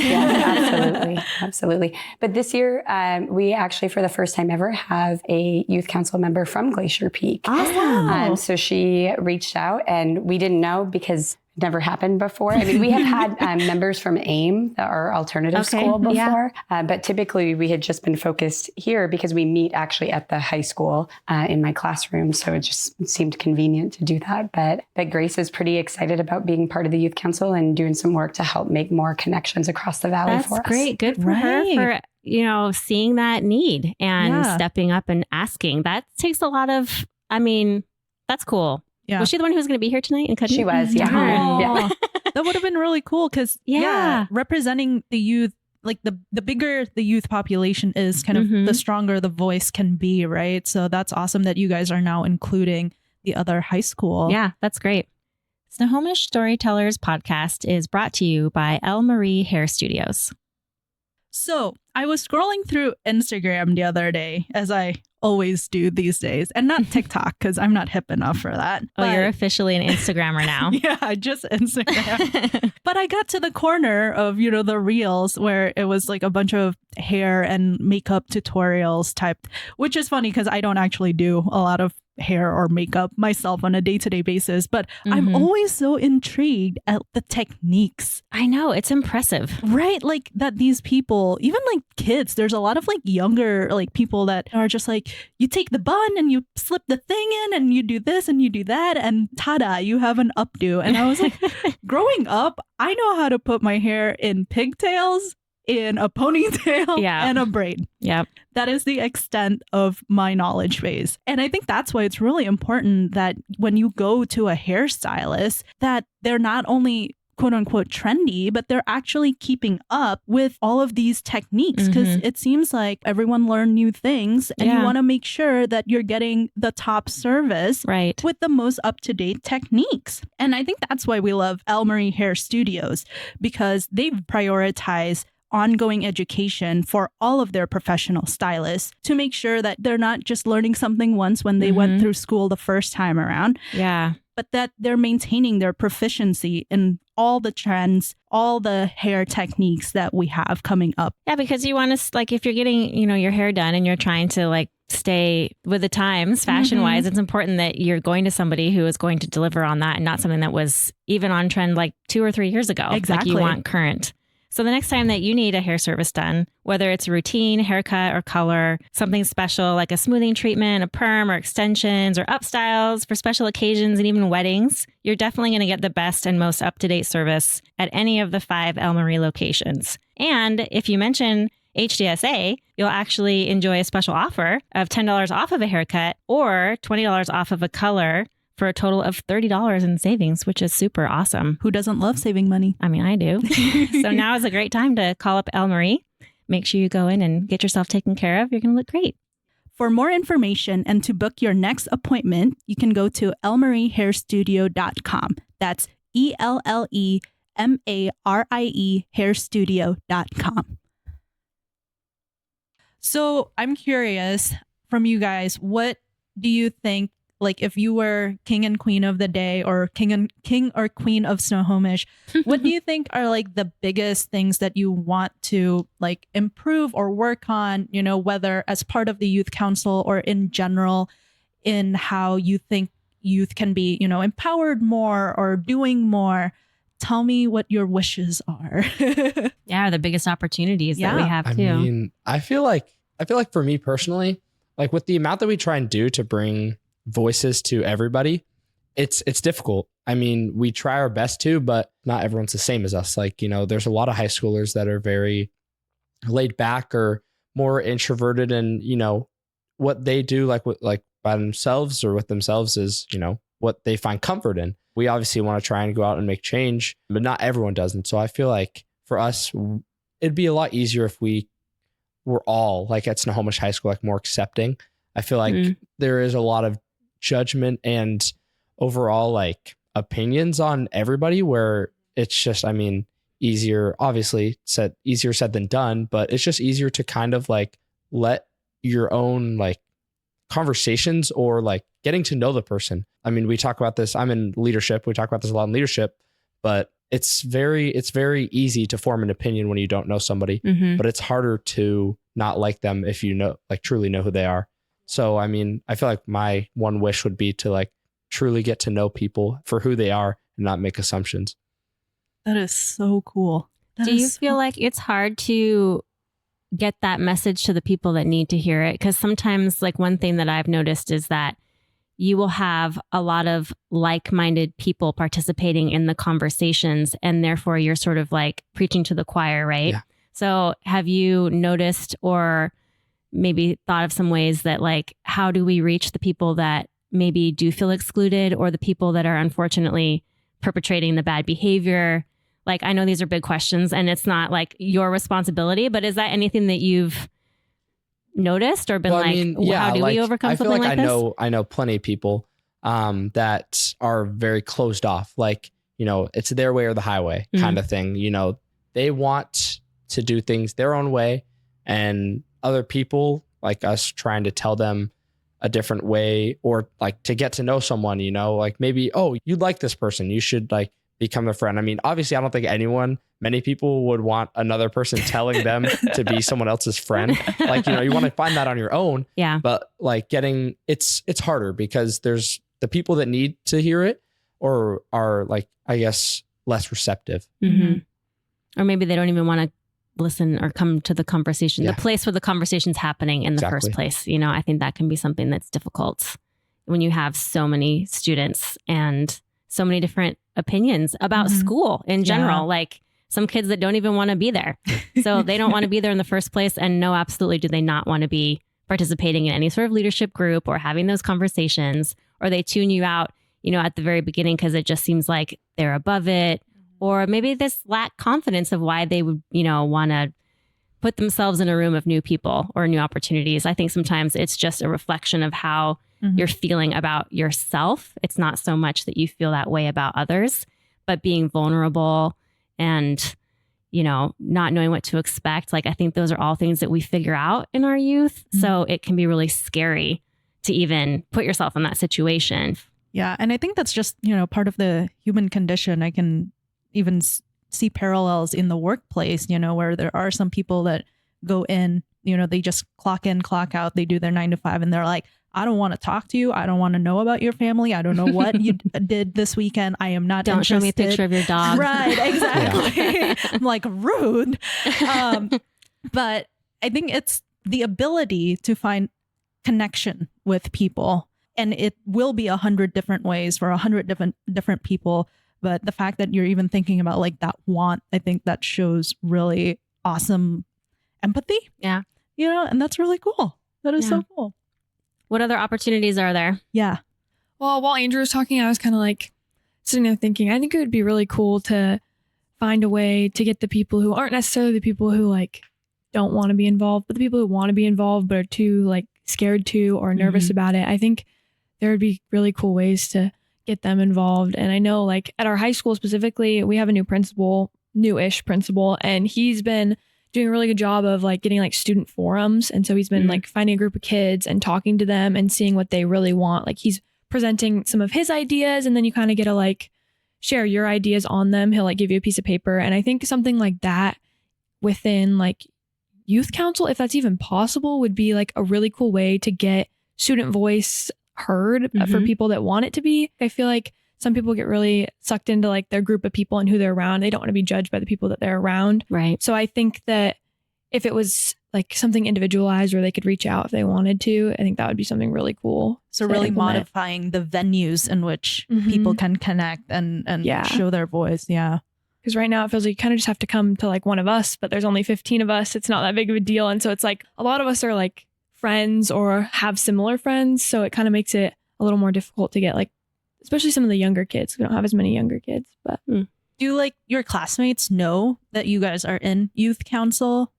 absolutely. But this year, we actually, for the first time ever, have a youth council member from Glacier Peak. Awesome. So she reached out, and we didn't know because it never happened before. I mean, we have had members from AIM, our alternative school, before, but typically we had just been focused here because we meet actually at the high school in my classroom. So it just seemed convenient to do that. But Grace is pretty excited about being part of the youth council and doing some work to help make more connections across the valley for us. That's great. Good for her for, you know, seeing that need and stepping up and asking. That takes a lot of, I mean, that's cool. Yeah. Was she the one who was going to be here tonight? And she was, yeah. That would have been really cool because, representing the youth, like the bigger the youth population is, kind of the stronger the voice can be, right? So that's awesome that you guys are now including the other high school. Yeah, that's great. Snohomish Storytellers podcast is brought to you by Elle Marie Hair Studios. So I was scrolling through Instagram the other day, as I always do these days, and not TikTok because I'm not hip enough for that. Oh, you're officially an Instagrammer now. Yeah, just Instagram. But I got to the corner of, the reels where it was like a bunch of hair and makeup tutorials typed, which is funny because I don't actually do a lot of hair or makeup myself on a day-to-day basis, but I'm always so intrigued at the techniques. I know, it's impressive. Right? Like that these people, even like kids, there's a lot of like younger like people that are just like, you take the bun and you slip the thing in and you do this and you do that and tada, you have an updo. And I was like, growing up, I know how to put my hair in pigtails, in a ponytail, and a braid. Yep. That is the extent of my knowledge base. And I think that's why it's really important that when you go to a hairstylist, that they're not only quote unquote trendy, but they're actually keeping up with all of these techniques because it seems like everyone learned new things and you want to make sure that you're getting the top service with the most up-to-date techniques. And I think that's why we love Elmery Hair Studios, because they've prioritized ongoing education for all of their professional stylists to make sure that they're not just learning something once when they went through school the first time around. Yeah. But that they're maintaining their proficiency in all the trends, all the hair techniques that we have coming up. Yeah, because you want to, like, if you're getting, your hair done and you're trying to like stay with the times fashion wise, it's important that you're going to somebody who is going to deliver on that and not something that was even on trend like 2 or 3 years ago. Exactly. Like you want current. So the next time that you need a hair service done, whether it's a routine, haircut, or color, something special like a smoothing treatment, a perm, or extensions, or upstyles for special occasions and even weddings, you're definitely going to get the best and most up-to-date service at any of the 5 Elmery locations. And if you mention HDSA, you'll actually enjoy a special offer of $10 off of a haircut or $20 off of a color for a total of $30 in savings, which is super awesome. Who doesn't love saving money? I mean, I do. So now is a great time to call up Elmery. Make sure you go in and get yourself taken care of. You're going to look great. For more information and to book your next appointment, you can go to elmeryhairstudio.com. That's ELLEMARIE hairstudio.com. So I'm curious from you guys, what do you think, like if you were king and queen of the day or king or queen of Snohomish, what do you think are like the biggest things that you want to like improve or work on, whether as part of the youth council or in general, in how you think youth can be, empowered more or doing more? Tell me what your wishes are. Yeah, the biggest opportunities that we have too. I mean, I feel like for me personally, like with the amount that we try and do to bring voices to everybody, it's difficult. I mean, we try our best to, but not everyone's the same as us. Like, there's a lot of high schoolers that are very laid back or more introverted, and what they do like by themselves or with themselves is, what they find comfort in. We obviously want to try and go out and make change, but not everyone does. And so I feel like for us, it'd be a lot easier if we were all like at Snohomish High School, like more accepting. I feel like there is a lot of judgment and overall like opinions on everybody where it's just, easier said than done, but it's just easier to kind of like let your own like conversations or like getting to know the person. I mean, we talk about this. I'm in leadership. We talk about this a lot in leadership, but it's very easy to form an opinion when you don't know somebody, but it's harder to not like them if you truly know who they are. So, I mean, I feel like my one wish would be to like truly get to know people for who they are and not make assumptions. That is so cool. Do you feel like it's hard to get that message to the people that need to hear it? Because sometimes like one thing that I've noticed is that you will have a lot of like-minded people participating in the conversations, and therefore you're sort of like preaching to the choir, right? Yeah. So have you noticed or maybe thought of some ways that like, how do we reach the people that maybe do feel excluded or the people that are unfortunately perpetrating the bad behavior? Like, I know these are big questions and it's not like your responsibility, but is that anything that you've noticed or been how do we overcome something like this? I know plenty of people that are very closed off. Like, it's their way or the highway kind of thing. They want to do things their own way, and other people like us trying to tell them a different way, or like to get to know someone, you know, like maybe, oh, you like this person, you should like become a friend. I mean, obviously, I don't think many people would want another person telling them to be someone else's friend. Like, you know, you want to find that on your own. Yeah. But like it's harder because there's the people that need to hear it or are like, I guess, less receptive. Mm-hmm. Or maybe they don't even want to listen or come to the conversation, the place where the conversation's happening in the first place. You know, I think that can be something that's difficult when you have so many students and so many different opinions about school in general. Like some kids that don't even want to be there. So they don't want to be there in the first place. And no, absolutely do they not want to be participating in any sort of leadership group or having those conversations, or they tune you out, you know, at the very beginning because it just seems like they're above it. Or maybe this lack confidence of why they would, you know, want to put themselves in a room of new people or new opportunities. I think sometimes it's just a reflection of how you're feeling about yourself. It's not so much that you feel that way about others, but being vulnerable and, you know, not knowing what to expect. Like, I think those are all things that we figure out in our youth. So it can be really scary to even put yourself in that situation. Yeah. And I think that's just, you know, part of the human condition. I can even see parallels in the workplace, you know, where there are some people that go in, you know, they just clock in, clock out, they do their 9 to 5 and they're like, I don't want to talk to you. I don't want to know about your family. I don't know what you did this weekend. I am not interested. Don't show me a picture of your dog. Right, exactly. I'm like, rude. But I think it's the ability to find connection with people. And it will be 100 different ways for 100 different people. But the fact that you're even thinking about like that want, I think that shows really awesome empathy. Yeah. You know, and that's really cool. That is so cool. What other opportunities are there? Yeah. Well, while Andrew was talking, I was kind of like sitting there thinking, I think it would be really cool to find a way to get the people who aren't necessarily the people who like don't want to be involved, but the people who want to be involved but are too like scared to or nervous about it. I think there would be really cool ways to get them involved. And I know like at our high school specifically, we have a newish principal, and he's been doing a really good job of like getting like student forums. And so he's been like finding a group of kids and talking to them and seeing what they really want. Like he's presenting some of his ideas, and then you kind of get to like share your ideas on them. He'll like give you a piece of paper. And I think something like that within like youth council, if that's even possible, would be like a really cool way to get student voice heard for people that want it to be. I feel like some people get really sucked into like their group of people and who they're around. They don't want to be judged by the people that they're around. Right. So I think that if it was like something individualized where they could reach out if they wanted to, I think that would be something really cool. So really modifying the venues in which people can connect and show their voice. Yeah. Because right now it feels like you kind of just have to come to like one of us, but there's only 15 of us. It's not that big of a deal. And so it's like a lot of us are like friends or have similar friends. So it kind of makes it a little more difficult to get like, especially some of the younger kids. We don't have as many younger kids, but. Do like your classmates know that you guys are in youth council?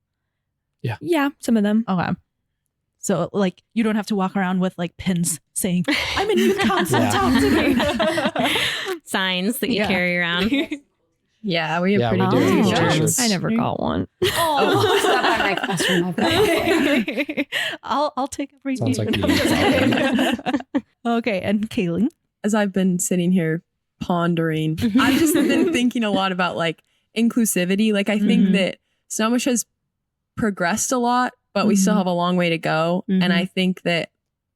Yeah. Yeah, some of them. Okay. So like you don't have to walk around with like pins saying, I'm in youth council, talk to me. Signs that you carry around. Yeah, we have pretty do. dirty Yeah. ones. I never got one. Oh, stop by my classroom. I've got I'll take it for you. Sounds like you. Okay, and Kaylee. As I've been sitting here pondering, I've just been thinking a lot about like inclusivity. Like I think that Snohomish has progressed a lot, but we still have a long way to go. And I think that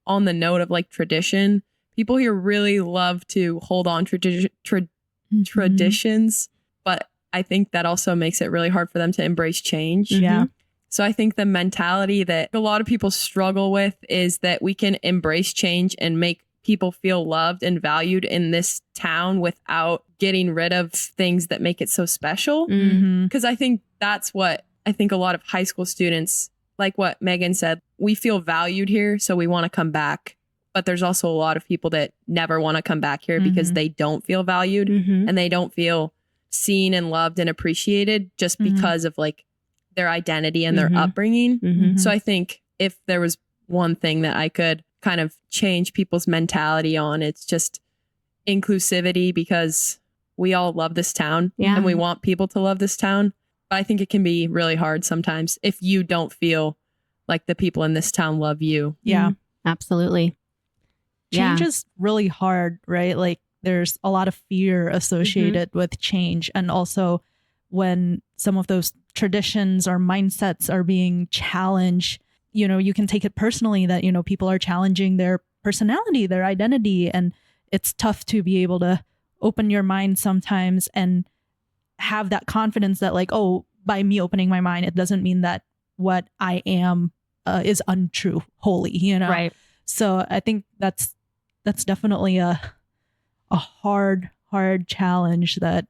on the note of like tradition, people here really love to hold on traditions, but I think that also makes it really hard for them to embrace change. Yeah. So I think the mentality that a lot of people struggle with is that we can embrace change and make people feel loved and valued in this town without getting rid of things that make it so special. Because I think that's what I think a lot of high school students, like what Megan said, we feel valued here, so we want to come back. But there's also a lot of people that never want to come back here because they don't feel valued and they don't feel seen and loved and appreciated just because of like their identity and their upbringing. So I think if there was one thing that I could kind of change people's mentality on, it's just inclusivity, because we all love this town and we want people to love this town. But I think it can be really hard sometimes if you don't feel like the people in this town love you. Yeah. Absolutely. Change Yeah. is really hard, right? Like there's a lot of fear associated with change. And also when some of those traditions or mindsets are being challenged, you know, you can take it personally that, you know, people are challenging their personality, their identity. And it's tough to be able to open your mind sometimes and have that confidence that like, oh, by me opening my mind, it doesn't mean that what I am is untrue wholly, you know? Right. So I think that's definitely a hard challenge that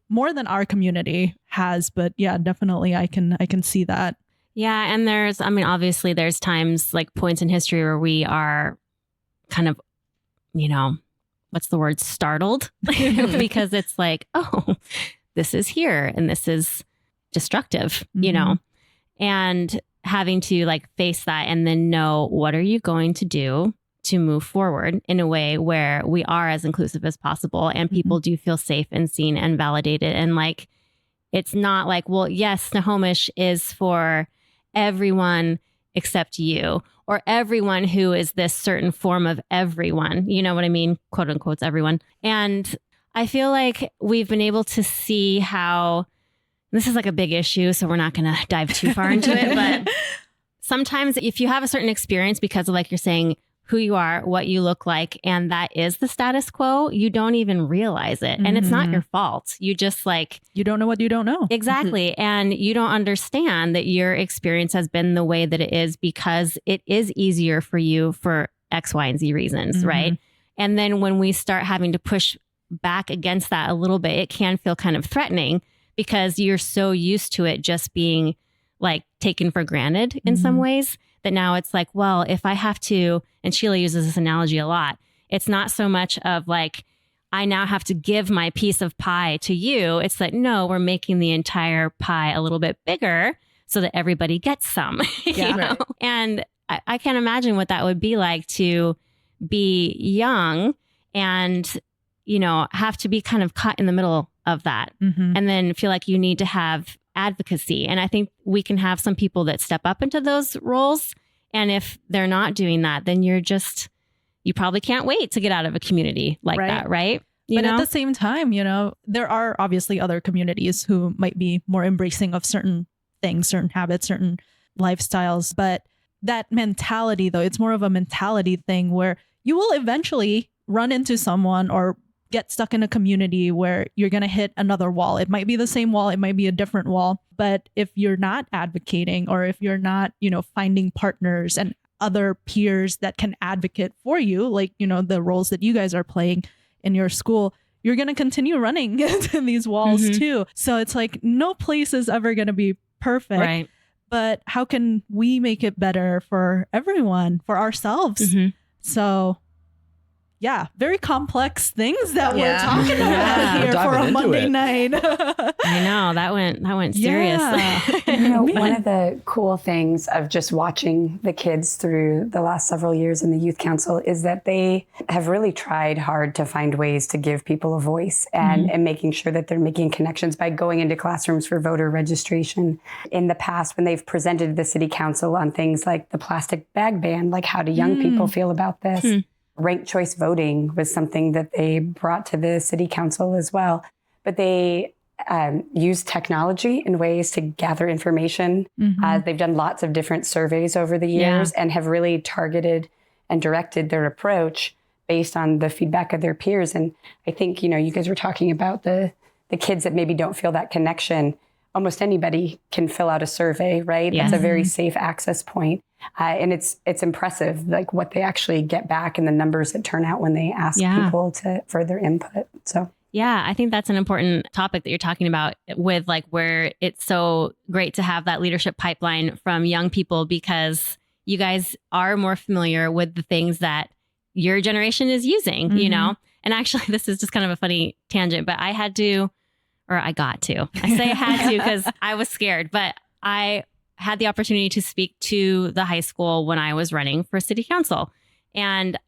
more than our community has, but yeah, definitely I can see that. Yeah. And obviously there's times like points in history where we are kind of, you know, what's the word? Startled because it's like, oh, this is here and this is destructive, you know, and having to like face that and then know what are you going to do to move forward in a way where we are as inclusive as possible and people do feel safe and seen and validated. And like, it's not like, well, yes, Snohomish is for everyone except you or everyone who is this certain form of everyone. You know what I mean? Quote unquote, everyone. And I feel like we've been able to see how this is like a big issue, so we're not going to dive too far into it. But sometimes if you have a certain experience because of, like you're saying, who you are, what you look like, and that is the status quo, you don't even realize it. And it's not your fault. You just like... You don't know what you don't know. Exactly. And you don't understand that your experience has been the way that it is because it is easier for you for X, Y, and Z reasons, right? And then when we start having to push back against that a little bit, it can feel kind of threatening because you're so used to it just being like taken for granted in some ways that now it's like, well, if I have to, and Sheila uses this analogy a lot, it's not so much of like, I now have to give my piece of pie to you. It's like, no, we're making the entire pie a little bit bigger so that everybody gets some. Yeah. You know? And I can't imagine what that would be like to be young and, you know, have to be kind of caught in the middle of that and then feel like you need to have advocacy. And I think we can have some people that step up into those roles. And if they're not doing that, then you probably can't wait to get out of a community like that, right? But at the same time, you know, there are obviously other communities who might be more embracing of certain things, certain habits, certain lifestyles. But that mentality, though, it's more of a mentality thing where you will eventually run into someone or get stuck in a community where you're going to hit another wall. It might be the same wall. It might be a different wall. But if you're not advocating or if you're not, you know, finding partners and other peers that can advocate for you, like, you know, the roles that you guys are playing in your school, you're going to continue running into these walls too. So it's like no place is ever going to be perfect. Right. But how can we make it better for everyone, for ourselves? So yeah, very complex things that we're talking about here for a Monday night. I know that went serious. You know, one of the cool things of just watching the kids through the last several years in the youth council is that they have really tried hard to find ways to give people a voice and making sure that they're making connections by going into classrooms for voter registration. In the past, when they've presented to the city council on things like the plastic bag ban, like how do young people feel about this? Ranked choice voting was something that they brought to the city council as well. But they use technology in ways to gather information. They've done lots of different surveys over the years and have really targeted and directed their approach based on the feedback of their peers. And I think, you know, you guys were talking about the kids that maybe don't feel that connection. Almost anybody can fill out a survey, right? Yes. That's a very safe access point. And it's impressive, like what they actually get back and the numbers that turn out when they ask people for their input. So yeah, I think that's an important topic that you're talking about with like where it's so great to have that leadership pipeline from young people because you guys are more familiar with the things that your generation is using, you know? And actually, this is just kind of a funny tangent, but I got to. I say I had to because I was scared, but I had the opportunity to speak to the high school when I was running for city council. And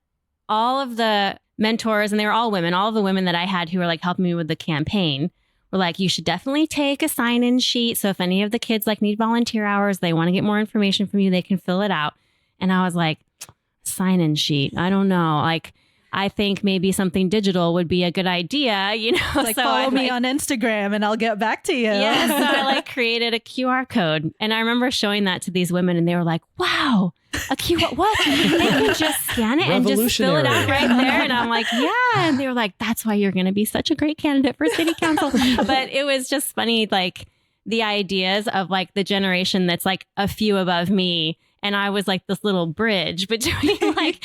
all of the mentors, and they were all women, all of the women that I had who were like helping me with the campaign were like, you should definitely take a sign-in sheet. So if any of the kids like need volunteer hours, they want to get more information from you, they can fill it out. And I was like, sign-in sheet. I don't know. Like, I think maybe something digital would be a good idea, you know? Like, so follow me on Instagram and I'll get back to you. Yeah, so I like created a QR code. And I remember showing that to these women and they were like, wow, a QR, what? They can just scan it and just fill it out right there. And I'm like, yeah. And they were like, that's why you're going to be such a great candidate for city council. But it was just funny, like the ideas of like the generation that's like a few above me. And I was like this little bridge between like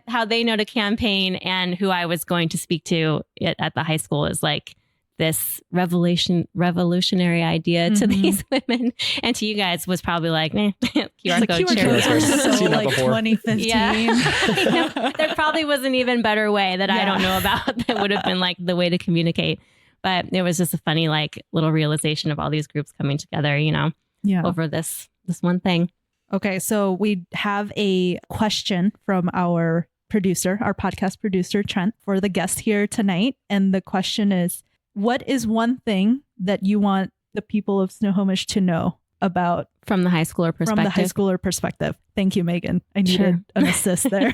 how they know to campaign and who I was going to speak to at the high school is like this revolutionary idea to these women. And to you guys was probably like, QR code. QR codes are so Seen that like before. 2015. Yeah. There probably was an even better way that I don't know about that would have been like the way to communicate. But it was just a funny like little realization of all these groups coming together, you know, over this one thing. Okay, so we have a question from our podcast producer, Trent, for the guest here tonight. And the question is, what is one thing that you want the people of Snohomish to know about from the high schooler perspective? Thank you, Megan. I needed an assist there.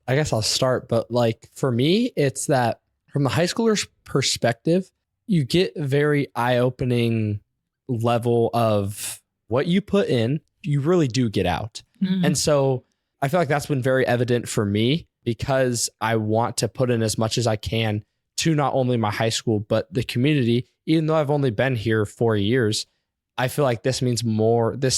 I guess I'll start, but like for me, it's that from the high schooler's perspective, you get a very eye-opening level of what you put in, you really do get out. Mm-hmm. And so I feel like that's been very evident for me because I want to put in as much as I can to not only my high school, but the community. Even though I've only been here 4 years, I feel like this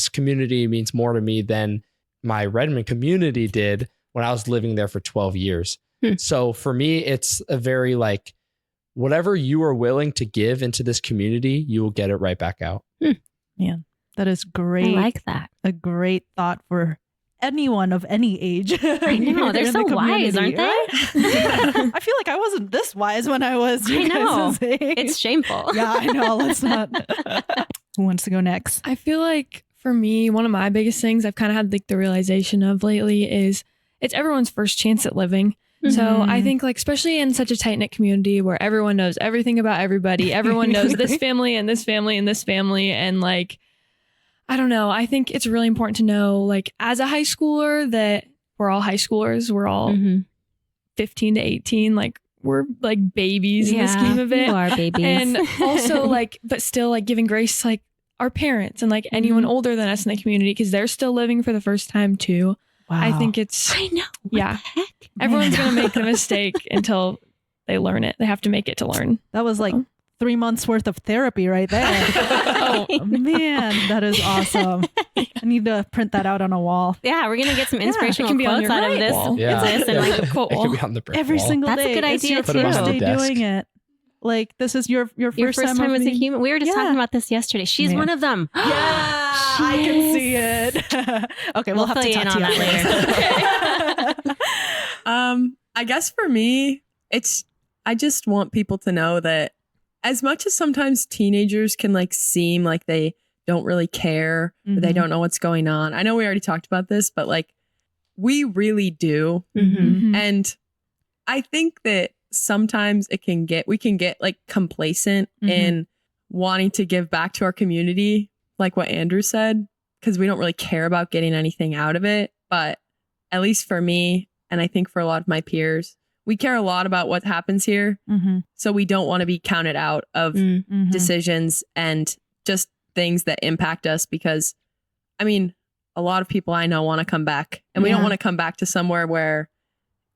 community means more to me than my Redmond community did when I was living there for 12 years. So for me, it's a very like, whatever you are willing to give into this community, you will get it right back out. Yeah. That is great. I like that. A great thought for anyone of any age. I know. They're so wise, aren't they? I feel like I wasn't this wise when I was I know. guys' age. It's shameful. Yeah, I know. Let's not. Who wants to go next? I feel like for me, one of my biggest things I've kind of had like the realization of lately is it's everyone's first chance at living. So I think like, especially in such a tight knit community where everyone knows everything about everybody, everyone knows this family and this family and this family. And like, I don't know. I think it's really important to know, like, as a high schooler, that we're all high schoolers. We're all 15 to 18. Like, we're like babies in the scheme of it. You are babies. And also, like, but still, like, giving grace to, like, our parents and, like, anyone older than us in the community because they're still living for the first time, too. Wow. I think it's... I know. What the heck? Everyone's going to make the mistake until they learn it. They have to make it to learn. That was like 3 months worth of therapy right there. Oh man, that is awesome. I need to print that out on a wall. Yeah, we're gonna get some inspirational be on quotes your out of right this. wall. Yeah. This and like It could be on the brick Every wall. single That's a day. good It's idea, your too. first Put it on day the desk. doing it. Like, this is your your first first time as a being- human. We were just talking Yeah. about this yesterday. She's Man. one of them. Yeah, I can see it. Okay, we'll have fill to you talk in to you on that after. I guess for me, I just want people to know that as much as sometimes teenagers can like seem like they don't really care, or they don't know what's going on. I know we already talked about this, but like we really do. And I think that sometimes we can get like complacent in wanting to give back to our community, like what Andrew said, because we don't really care about getting anything out of it. But at least for me, and I think for a lot of my peers, we care a lot about what happens here. So we don't want to be counted out of decisions and just things that impact us because, I mean, a lot of people I know want to come back and we don't want to come back to somewhere where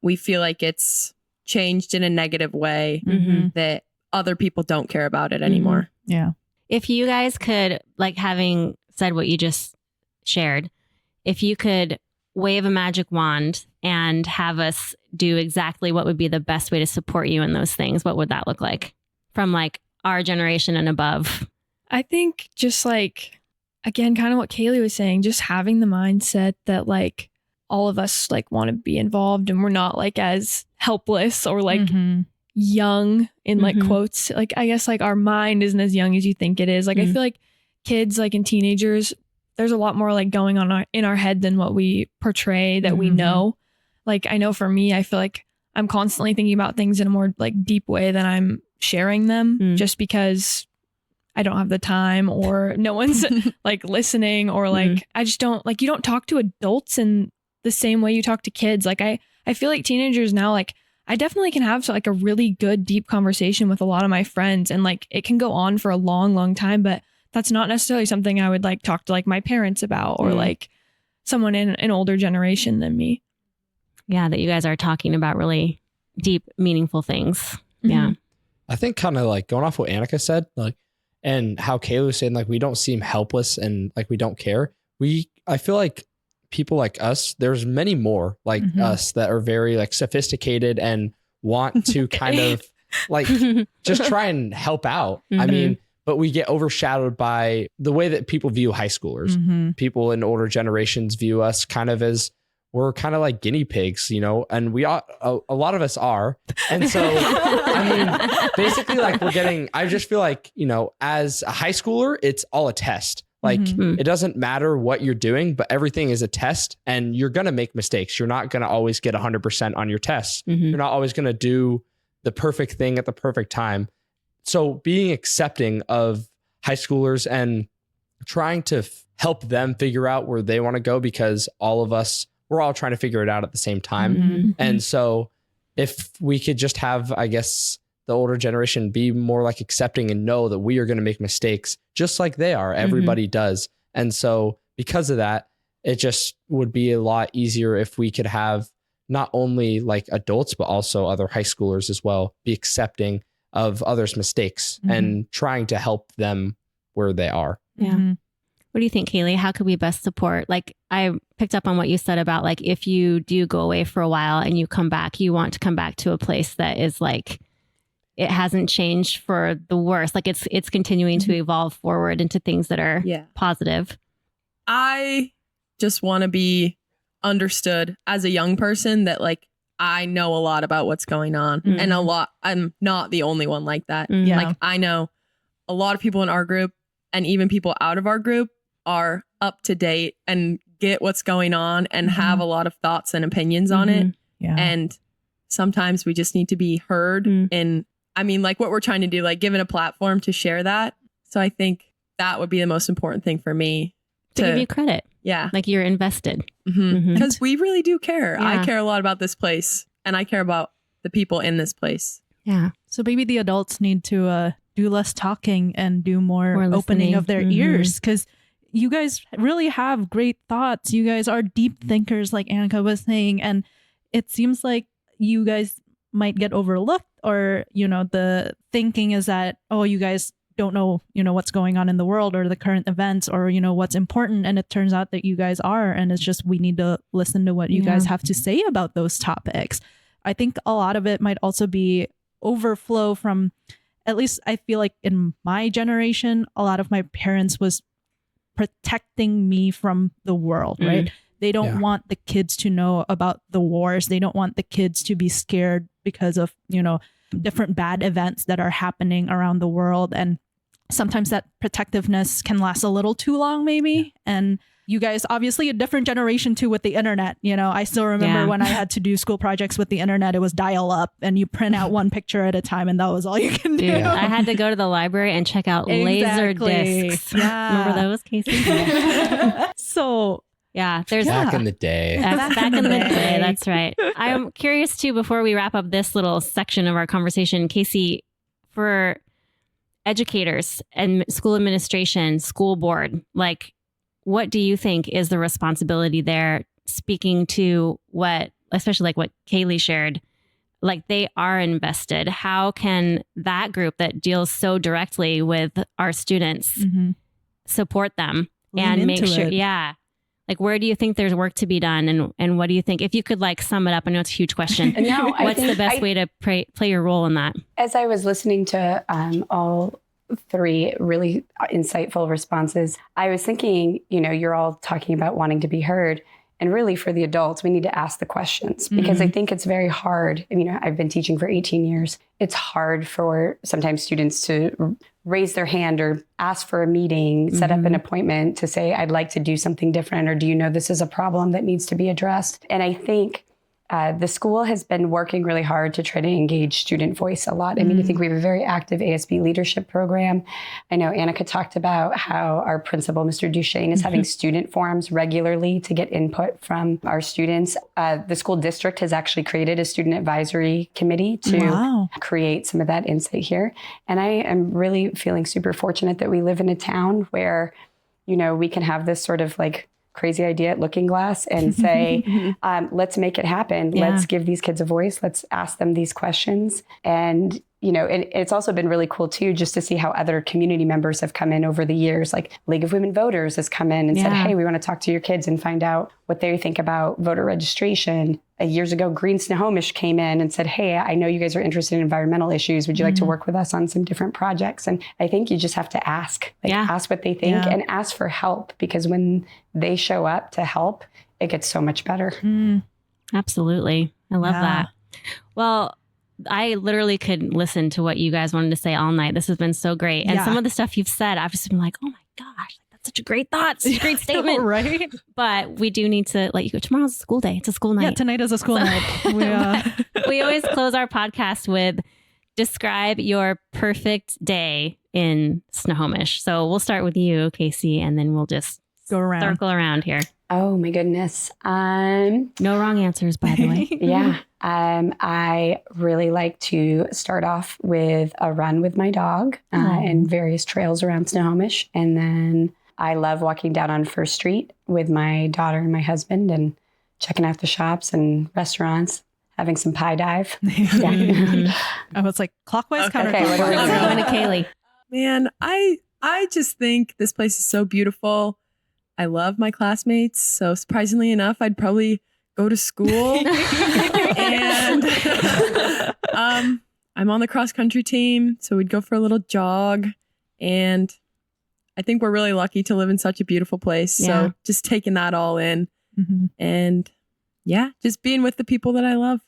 we feel like it's changed in a negative way that other people don't care about it anymore. Yeah. If you guys could, like having said what you just shared, if you could wave a magic wand and have us do exactly what would be the best way to support you in those things, what would that look like from like our generation and above? I think just like, again, kind of what Kaylee was saying, just having the mindset that like all of us like want to be involved and we're not like as helpless or like young in like quotes. Like, I guess like our mind isn't as young as you think it is. Like, I feel like kids like and teenagers, there's a lot more like going on in our head than what we portray that we know. Like, I know for me, I feel like I'm constantly thinking about things in a more like deep way than I'm sharing them just because I don't have the time or no one's like listening or like, I just don't like, you don't talk to adults in the same way you talk to kids. Like I feel like teenagers now, like I definitely can have like a really good, deep conversation with a lot of my friends and like it can go on for a long, long time, but that's not necessarily something I would like talk to like my parents about or like someone in an older generation than me. Yeah, that you guys are talking about really deep, meaningful things. Yeah. I think kind of like going off what Annika said, like, and how Kayla was saying, like, we don't seem helpless and like we don't care. I feel like people like us, there's many more like us that are very like sophisticated and want to kind of like just try and help out. I mean, but we get overshadowed by the way that people view high schoolers. People in older generations view us kind of as we're kind of like guinea pigs, you know, and we are, a lot of us are. And so, I mean, basically like I just feel like, you know, as a high schooler, it's all a test. Like it doesn't matter what you're doing, but everything is a test and you're going to make mistakes. You're not going to always get 100% on your tests. You're not always going to do the perfect thing at the perfect time. So being accepting of high schoolers and trying to help them figure out where they want to go, because we're all trying to figure it out at the same time. And so if we could just have, I guess, the older generation be more like accepting and know that we are going to make mistakes just like they are. Everybody does. And so because of that, it just would be a lot easier if we could have not only like adults, but also other high schoolers as well, be accepting of others' mistakes and trying to help them where they are. Yeah. What do you think, Kaylee? How could we best support? Like I picked up on what you said about like, if you do go away for a while and you come back, you want to come back to a place that is like, it hasn't changed for the worse. Like it's continuing to evolve forward into things that are positive. I just want to be understood as a young person that like, I know a lot about what's going on and I'm not the only one like that. Like I know a lot of people in our group and even people out of our group are up to date and get what's going on and have a lot of thoughts and opinions on it. Yeah. And sometimes we just need to be heard in, I mean, like what we're trying to do, like given a platform to share that. So I think that would be the most important thing for me to give you credit. Yeah. Like you're invested. Because we really do care. Yeah. I care a lot about this place and I care about the people in this place. Yeah. So maybe the adults need to do less talking and do more opening of their ears, because you guys really have great thoughts. You guys are deep thinkers, like Annika was saying, and it seems like you guys might get overlooked, or, you know, the thinking is that, oh, you guys don't know, you know, what's going on in the world or the current events or, you know, what's important. And it turns out that you guys are. And it's just, we need to listen to what you guys have to say about those topics. I think a lot of it might also be overflow from, at least I feel like in my generation, a lot of my parents was protecting me from the world, right? They don't want the kids to know about the wars. They don't want the kids to be scared because of, you know, different bad events that are happening around the world. And sometimes that protectiveness can last a little too long, maybe. And you guys, obviously a different generation too with the internet. You know, I still remember when I had to do school projects with the internet, it was dial up and you print out one picture at a time and that was all you can do. I had to go to the library and check out laser discs. Remember those, Casey? So yeah, there's back in the day. Back in the day. That's right. I'm curious too, before we wrap up this little section of our conversation, Casey, for educators and school administration, school board, like, what do you think is the responsibility there, speaking to what, especially like what Kaylee shared, like they are invested. How can that group that deals so directly with our students support them and make sure, like, where do you think there's work to be done? And what do you think, if you could like sum it up, I know it's a huge question. What's the best way to play your role in that? As I was listening to all three really insightful responses, I was thinking, you know, you're all talking about wanting to be heard. And really for the adults, we need to ask the questions, because I think it's very hard. You know, I've been teaching for 18 years. It's hard for sometimes students to raise their hand or ask for a meeting, set up an appointment to say, I'd like to do something different, or do you know this is a problem that needs to be addressed? And I think The school has been working really hard to try to engage student voice a lot. I mean, I think we have a very active ASB leadership program. I know Annika talked about how our principal, Mr. Duchesne, is having student forums regularly to get input from our students. The school district has actually created a student advisory committee to create some of that insight here. And I am really feeling super fortunate that we live in a town where, you know, we can have this sort of like crazy idea at Looking Glass and say, let's make it happen. Yeah. Let's give these kids a voice. Let's ask them these questions. And, you know, it's also been really cool too, just to see how other community members have come in over the years. Like League of Women Voters has come in and said, hey, we want to talk to your kids and find out what they think about voter registration. Years ago, Green Snohomish came in and said, hey, I know you guys are interested in environmental issues. Would you like to work with us on some different projects? And I think you just have to ask, ask what they think and ask for help, because when they show up to help, it gets so much better. Absolutely. I love that. Well, I literally could listen to what you guys wanted to say all night. This has been so great. And some of the stuff you've said, I've just been like, oh my gosh, that's such a great thought. Such a great statement. Right? But we do need to let you go. Tomorrow's a school day. It's a school night. Yeah, tonight is a school night. We always close our podcast with describe your perfect day in Snohomish. So we'll start with you, Casey, and then we'll just go around. Circle around here. Oh my goodness. No wrong answers, by the way. Yeah. I really like to start off with a run with my dog and various trails around Snohomish. And then I love walking down on First Street with my daughter and my husband and checking out the shops and restaurants, having some pie dive. I was like clockwise, counterclockwise. Okay, what are we going to Kaylee? Man, I just think this place is so beautiful. I love my classmates. So surprisingly enough, I'd probably go to school. And I'm on the cross country team. So we'd go for a little jog. And I think we're really lucky to live in such a beautiful place. Yeah. So just taking that all in. And yeah, just being with the people that I love,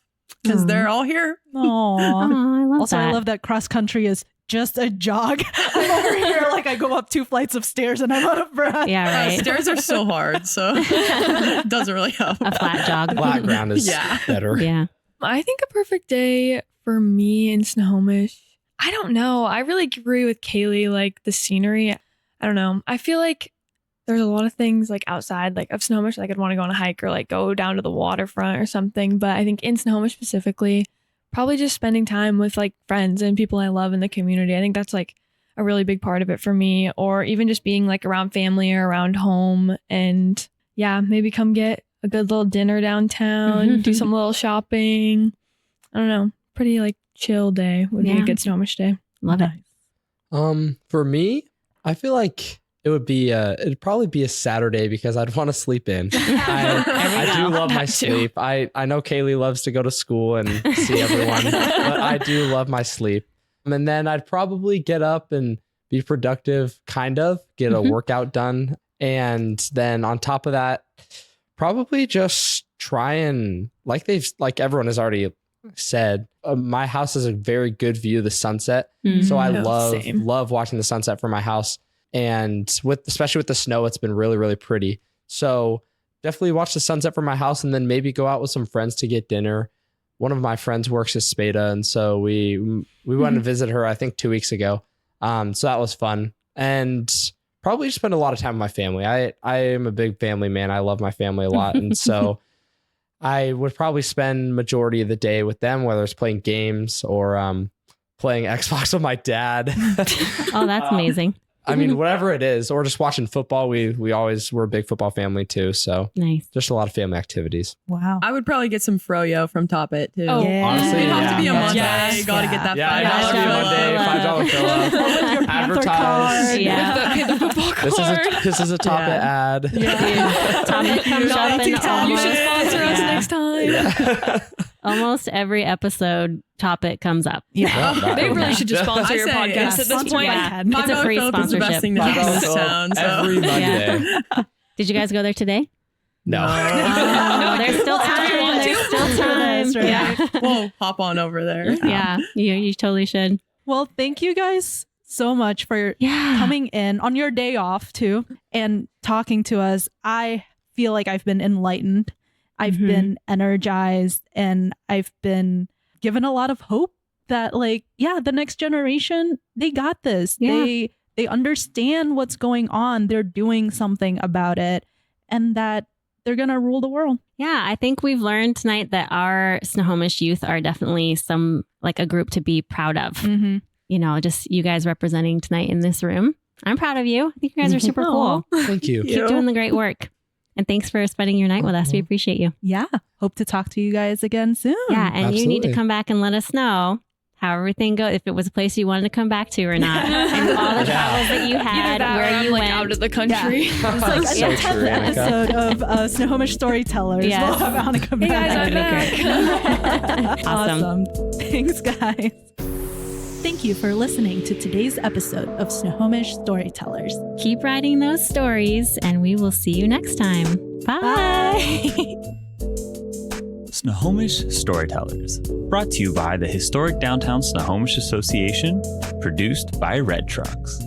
because they're all here. Aww. I love Also, that. I love that cross country is just a jog. I'm over here, like I go up 2 flights of stairs and I'm out of breath. Yeah, right. Stairs are so hard, so it doesn't really help. A flat jog. Flat ground is better. Yeah. I think a perfect day for me in Snohomish, I don't know. I really agree with Kaylee, like the scenery. I don't know. I feel like there's a lot of things like outside like of Snohomish, like I'd want to go on a hike or like go down to the waterfront or something. But I think in Snohomish specifically, probably just spending time with like friends and people I love in the community. I think that's like a really big part of it for me. Or even just being like around family or around home. And yeah, maybe come get a good little dinner downtown, do some little shopping. I don't know. Pretty like chill day would be a good Snohomish day. Love it. For me, I feel like it'd probably be a Saturday because I'd want to sleep in. I do love my sleep. I know Kaylee loves to go to school and see everyone, but I do love my sleep. And then I'd probably get up and be productive, kind of get a workout done. And then on top of that, probably just try and like everyone has already said, my house has a very good view of the sunset. So I love watching the sunset from my house. And especially with the snow, it's been really, really pretty. So definitely watch the sunset from my house and then maybe go out with some friends to get dinner. One of my friends works at Spada. And so we went to visit her, I think 2 weeks ago. So that was fun. And probably spend a lot of time with my family. I am a big family man. I love my family a lot. And so I would probably spend majority of the day with them, whether it's playing games or playing Xbox with my dad. Oh, that's amazing. I mean, whatever it is, or just watching football. We're a big football family too. So nice. Just a lot of family activities. Wow. I would probably get some froyo from Top It too. Oh, yeah. Honestly, it'd have to be a Monday. Yes. Gotta get that $5 fill up. Advertise. Yeah. The football card. This is a Top It ad. Yeah. Top It comes up in You should sponsor us next time. Yeah. Almost every episode topic comes up. Yeah. They really should just sponsor your podcast at this point. Yeah. It's a free $5 Philip is the best sponsorship. thing to happen in this town. So. Every Monday. Did you guys go there today? No. No, there's still time. There's still time. Right. Yeah. We'll hop on over there. Yeah. You totally should. Well, thank you guys so much for coming in on your day off too and talking to us. I feel like I've been enlightened I've been energized, and I've been given a lot of hope that the next generation, they got this. Yeah. They understand what's going on. They're doing something about it, and that they're going to rule the world. Yeah, I think we've learned tonight that our Snohomish youth are definitely a group to be proud of. Mm-hmm. You know, just you guys representing tonight in this room. I'm proud of you. I think you guys are super cool. Thank you. Keep doing the great work. And thanks for spending your night with us. We appreciate you. Yeah. Hope to talk to you guys again soon. Yeah, and you need to Absolutely. come back and let us know how everything goes, if it was a place you wanted to come back to or not, and all the travels that you had, Either that where or you I'm went. out of the country. It's like So a 10th true, Annika. episode of Snohomish Storytellers. Yes. We'll have Annika Hey guys, back. I'm back. Awesome. Thanks, guys. Thank you for listening to today's episode of Snohomish Storytellers. Keep writing those stories, and we will see you next time. Bye. Snohomish Storytellers, brought to you by the Historic Downtown Snohomish Association, produced by Red Trucks.